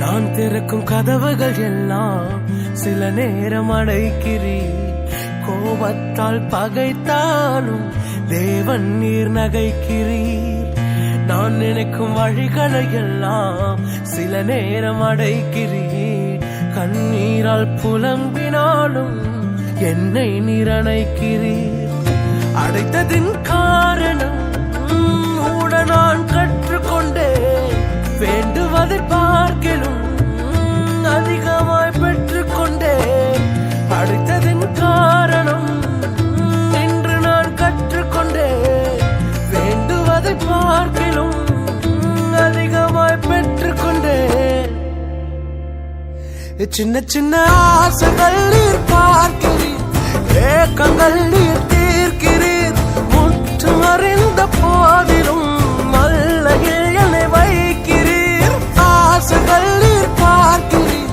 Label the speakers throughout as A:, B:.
A: நான் திறக்கும் கதவுகள் எல்லாம் சில நேரம் அடைக்கிறீர். கோபத்தால் பகைத்தாலும் தேவன் நீர் நகைக்கிறீர். நான் நினைக்கும் வழிகளை எல்லாம் சில நேரம் அடைக்கிறீர். கண்ணீரால் புலம்பினாலும் என்னை நிரணைக்கிறீர். அடைத்ததின் காரணம் கூட நான் கற்றுக்கொண்டேன். வேண்டுவதை பார்க்கலும் அதிகமாய் பெற்றுக்கொண்டேன். அடைத்ததின் காரணம் என்று நான் கற்றுக்கொண்டேன். வேண்டுவதை பார்க்கலும் அதிகமாய் பெற்றுக்கொண்டேன். சின்ன சின்ன ஆசைகள் நீர் பார்க்கிறீர், ஏக்கங்கள் நீர் தீர்க்கிறீர். முற்றும் அறிந்த போதிலும் மல்லையில் என்னை வைக்கிறீர். ஆசைகள் நீர் பார்க்கிறீர்,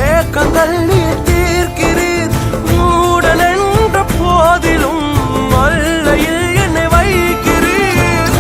A: ஏக்கங்கள் நீர் தீர்க்கிறீர். மூடன் என்ற போதிலும் மல்லையில் என்னை வைக்கிறீர்.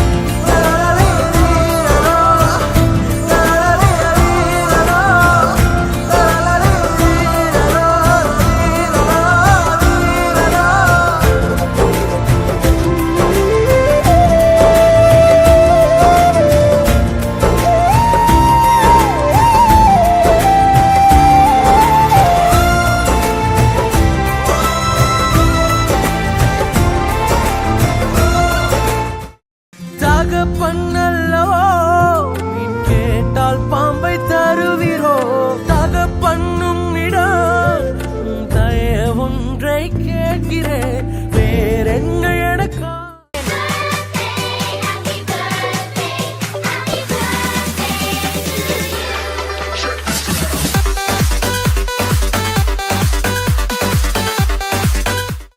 A: தகப்பன்னல்லவோ நீ கேட்டால் பாம்பை தருவீரோ? தகப்பன்னும் இடம் தயவொன்றை கேட்கிறேன்.